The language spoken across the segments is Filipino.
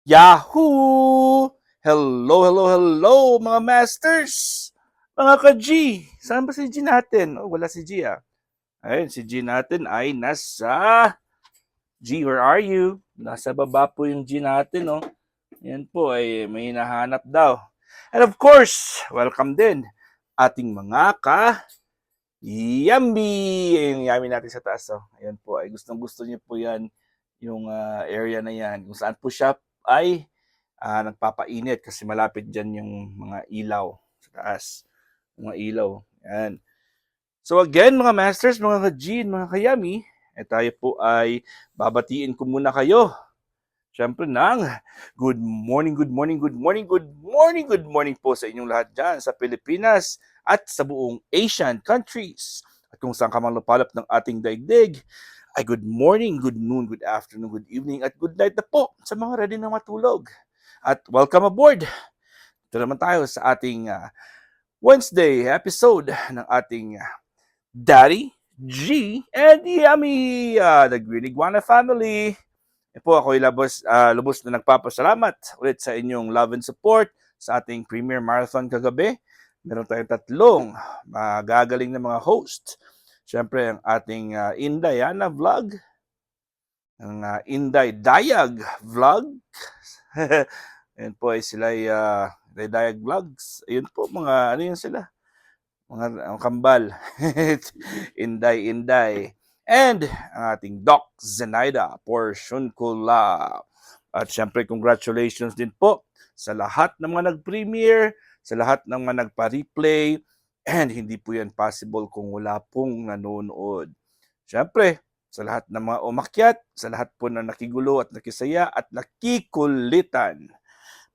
Yahoo! Hello, hello, hello mga masters! Mga ka-G! Saan ba si G natin? Oh, wala si G ah. Ayun, si G natin ay nasa... G, where are you? Nasa baba po yung G natin, oh. Yan po ay may hinahanap daw. And of course, welcome din ating mga Yummy! Yung yummy natin sa taas, oh. Ayan po, ay gustong-gusto niyo po yan, yung area na yan. Kung saan po siya ay nagpapainit kasi malapit dyan yung mga ilaw sa taas. Mga ilaw. Yan. So again, mga masters, mga ka-G, mga ka-Yummy, tayo po ay babatiin ko muna kayo. Siyempre ng good morning, good morning, good morning, good morning, good morning po sa inyong lahat dyan sa Pilipinas at sa buong Asian countries. At kung saan ka mang lupalop ng ating daigdig, ay good morning, good noon, good afternoon, good evening, at good night na po sa mga ready na matulog. At welcome aboard! Ito naman tayo sa ating Wednesday episode ng ating Daddy, G, and Yummy, the Green Iguana family. Po ako ay lubos na nagpapasalamat ulit sa inyong love and support sa ating Premier Marathon kagabi. Meron tayong tatlong magagaling na mga host. Siyempre, ang ating Inday Ana Vlog, ang Inday Dayag Vlog. Ayan po ay sila Inday Dayag Vlogs. Ayun po, mga ano yun sila? Mga kambal. Inday. And ang ating Doc Zenaida Portion Kula. At syempre, congratulations din po sa lahat ng mga nag-premiere, sa lahat ng mga nagpa-replay, and hindi po yan possible kung wala pong nanonood. Syempre, sa lahat ng mga umakyat, sa lahat po na nakigulo at nakisaya at nakikulitan.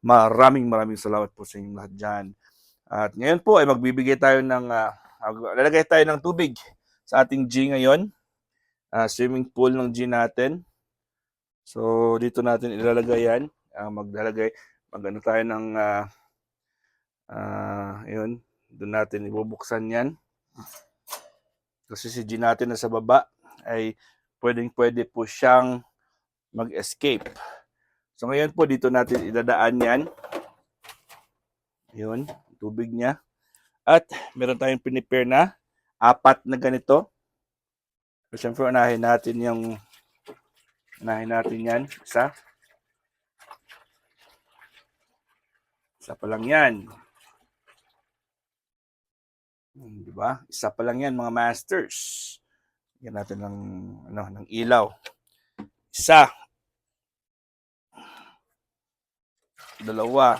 Maraming salamat po sa inyong lahat dyan. At ngayon po ay magbibigay tayo ng, lalagay tayo ng tubig sa ating G ngayon. Swimming pool ng G natin. So, dito natin ilalagay yan. Mag-ano tayo ng, yun, doon natin ibubuksan yan. Kasi si G natin nasa baba ay pwede po siyang mag-escape. So, ngayon po dito natin idadaan yan. Yun, tubig niya. At meron tayong pinipare na 4 na ganito. So, syempre, unahin natin yan. Isa pa lang yan. Di ba? Isa pa lang yan, mga masters. Yan natin ng ilaw. Isa. Dalawa.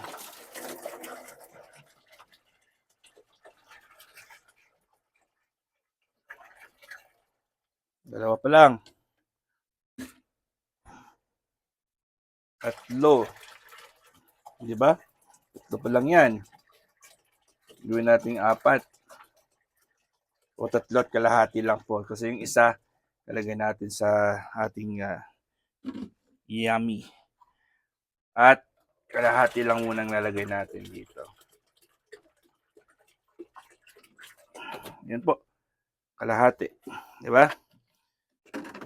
Dalawa pa lang. Tatlo. Di ba? Tatlo pa lang yan. Gawin natin 4. O 3 at kalahati lang po. Kasi yung isa, talagay natin sa ating Yummy. At kalahati lang munang lalagay natin dito. Yan po. Kalahati. Di ba?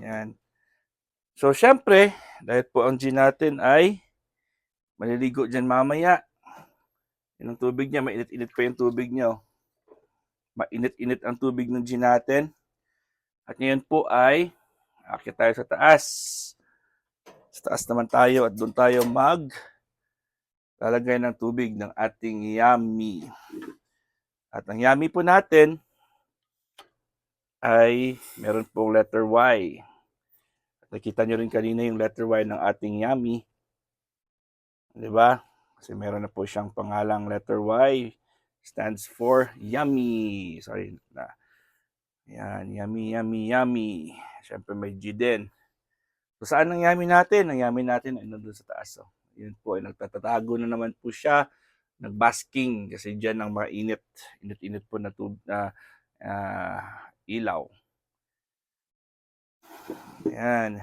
Yan. So, syempre, dahil po ang G natin ay maliligo dyan mamaya. Yan ang tubig niya. Mainit-init pa yung tubig niya. Mainit-init ang tubig ng G natin. At ngayon po ay akit tayo sa taas. Sa taas naman tayo at doon tayo lalagay ng tubig ng ating Yummy. At ang Yummy po natin ay meron pong letter Y. At nakita nyo rin kanina yung letter Y ng ating Yummy. Diba? Kasi meron na po siyang pangalang letter Y. Stands for Yummy. Sorry na. Yan, Yummy. Siyempre may G din. So saan ang Yummy natin? Ang Yummy natin ay nandun sa taas. So, yun po ay nagtatatago na naman po siya. Nagbasking kasi dyan ang mainit. Init po na ilaw. Ayan.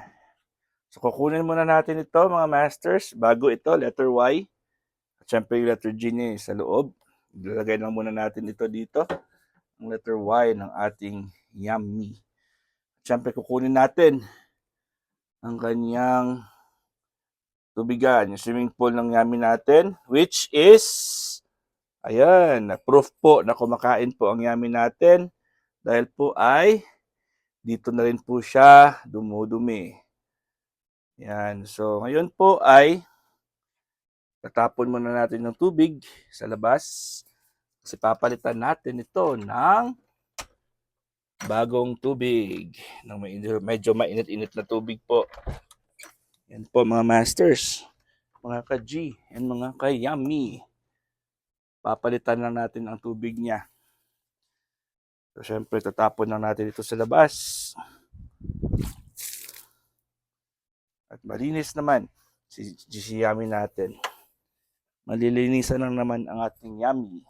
So, kukunin muna natin ito, mga masters. Bago ito, letter Y. At syempre, yung letter G niya sa loob. Ilalagay lang muna natin ito dito. Ang letter Y ng ating Yummy. At syempre, kukunin natin ang kanyang tubigan, yung swimming pool ng Yummy natin, which is, ayan, proof po na kumakain po ang Yummy natin dahil po ay dito na rin po siya dumudumi. Yan. So, ngayon po ay tatapon muna natin ng tubig sa labas kasi papalitan natin ito ng bagong tubig. Ng medyo mainit-init na tubig po. Yan po mga masters, mga ka-G, and mga ka-Yummy. Papalitan lang natin ang tubig niya. So, syempre, tatapon lang natin ito sa labas. At malinis naman si Yummy natin. Malilinisan lang naman ang ating Yummy.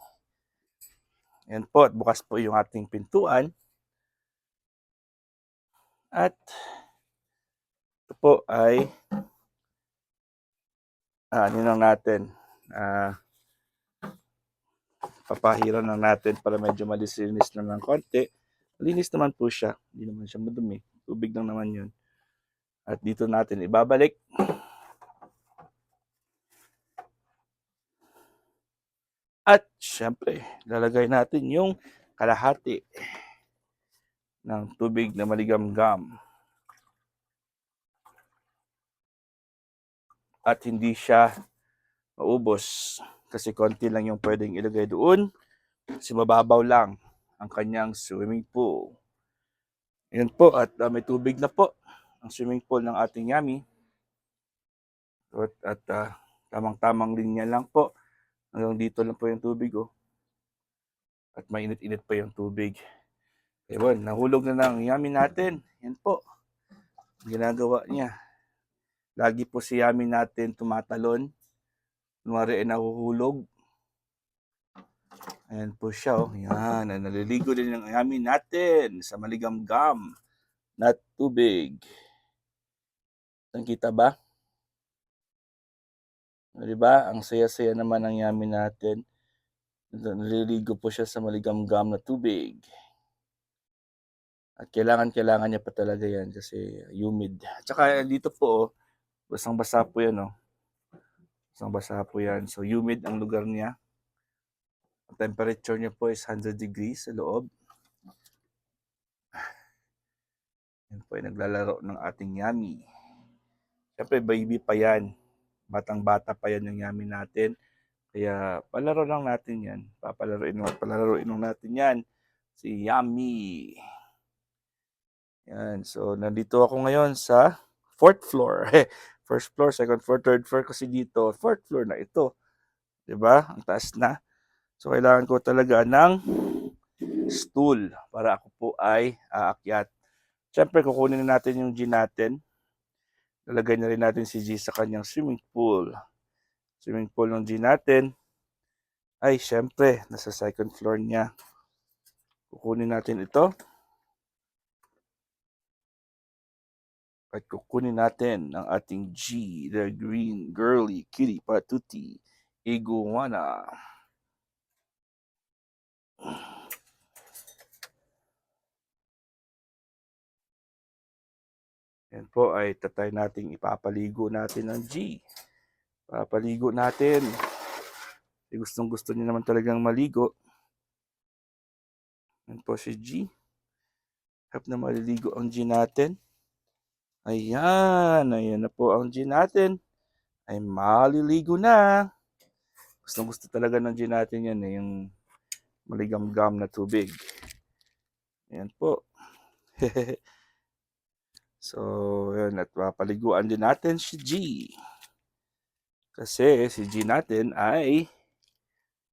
Yan po, at bukas po yung ating pintuan. At ito po ay ano lang natin, papahiran lang natin para medyo malinis lang ng konti. Malinis naman po siya, hindi naman siya madumi. Tubig lang naman yun. At dito natin ibabalik. At syempre, lalagay natin yung kalahati ng tubig na maligamgam. At hindi siya maubos kasi konti lang yung pwedeng ilagay doon kasi mababaw lang ang kanyang swimming pool. Yan po, at may tubig na po ang swimming pool ng ating Yummy. At tamang-tamang linya lang po. Hanggang dito lang po yung tubig, oh. At mainit-init pa yung tubig. Ewan, nahulog na ng Yummy natin. Yan po. Ginagawa niya. Lagi po si Yummy natin tumatalon. Kunwari ay nahuhulog. Ayan po siya, oh. Yan. Naliligo din ng Yummy natin sa maligamgam na tubig. Nakita ba? Diba? Ang saya-saya naman ng Yummy natin. Naliligo po siya sa maligamgam na tubig. At kailangan niya pa talaga yan kasi humid. At saka dito po, oh, basang-basa po yan, oh. Basang-basa po yan. So, humid ang lugar niya. Ang temperature niya po is 100 degrees sa loob. Yan po ay naglalaro ng ating Yummy. Siyempre, baby pa yan. Batang-bata pa yan yung Yummy natin. Kaya palaro lang natin yan. Palaruin lang natin yan. Si Yummy. Yan. So, nandito ako ngayon sa 4th floor. First floor, second floor, third floor kasi dito. 4th floor na ito. Diba? Ang taas na. So, kailangan ko talaga ng stool para ako po ay aakyat. Siyempre, kukunin na natin yung G natin. Lalagay na rin natin si G sa kanyang swimming pool. Swimming pool ng G natin ay syempre nasa second floor niya. Kukunin natin ito. At kukunin natin ang ating G, the green girly kitty patootie iguana. Yan po ay tatay nating ipapaligo natin ng G. Papaligo natin. Gustong-gusto niya naman talagang maligo. Yan po si G. Harap na maliligo ang G natin. Ayan na po ang G natin. Ay maliligo na. Gustong-gusto talaga ng G natin yan, yung maligamgam na tubig. Ayan po. So, yun, at papaliguan din natin si G. Kasi si G natin ay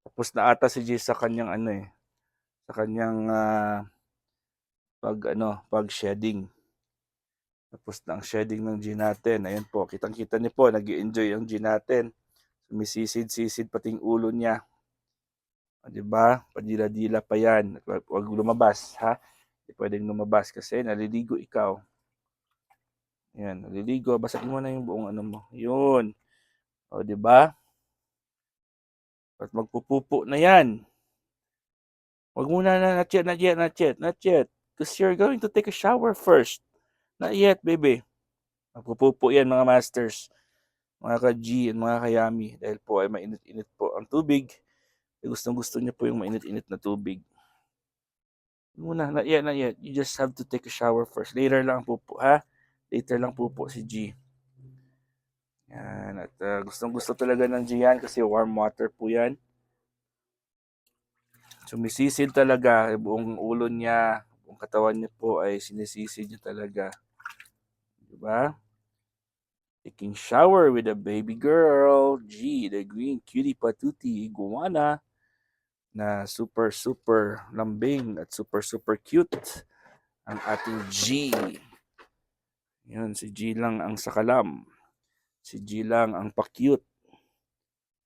tapos na ata si G sa kanyang sa kanyang pag shedding. Tapos na ang shedding ng G natin. Ayun po, kitang-kita niyo po, nag-i-enjoy ang G natin. Sumisisid-sisid pating ulo niya. O, diba? Padila-dila pa yan. Huwag lumabas, ha? Hindi pwedeng lumabas kasi naliligo ikaw. Ayan, naliligo. Basahin mo na yung buong mo. Yun. O, diba? At magpupupo na yan. Wag muna na, not yet. Because you're going to take a shower first. Not yet, baby. Magpupupo yan, mga masters. mga ka-G and mga ka-Yummy, dahil po ay mainit-init po ang tubig. Gustong-gusto niya po yung mainit-init na tubig. Muna, not yet, not yet. You just have to take a shower first. Later lang po ha? Later lang po si G. Yan, at gustong-gusto talaga ng G yan kasi warm water po yan. Sumisisid talaga, buong ulo niya, buong katawan niya po ay sinisisid niya talaga. Diba? Taking shower with a baby girl, G, the green cutie patootie iguana, na super lambing at super cute ang ating G. Yun, si G lang ang sakalam. Si G lang ang pa-cute.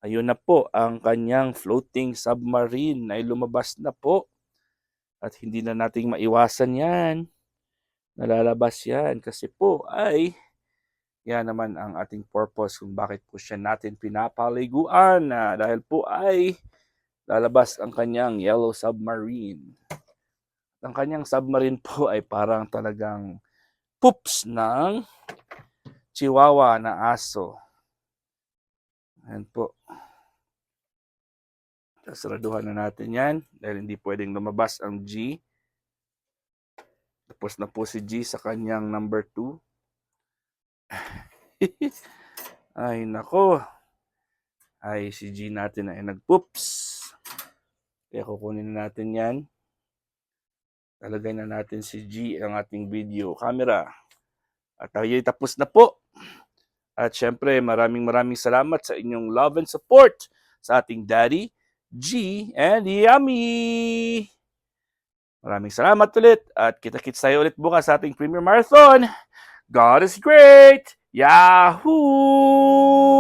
Ayun na po, ang kanyang floating submarine ay lumabas na po. At hindi na nating maiwasan yan. Nalalabas yan kasi po ay yan naman ang ating purpose kung bakit po siya natin pinapaliguan. Dahil po ay lalabas ang kanyang yellow submarine. Ang kanyang submarine po ay parang talagang poops ng chihuahua na aso. Ayan po. Sasaraduhan na natin yan dahil hindi pwedeng lumabas ang G. Tapos na po si G sa kanyang number 2. Ay nako. Ay si G natin ay nagpoops. Kaya kukunin na natin yan. Talagay na natin si G ang ating video camera. At tayo tapos na po. At syempre maraming salamat sa inyong love and support sa ating Daddy, G, and Yummy! Maraming salamat ulit at kita-kits tayo ulit bukas sa ating Premier Marathon. God is great! Yahoo!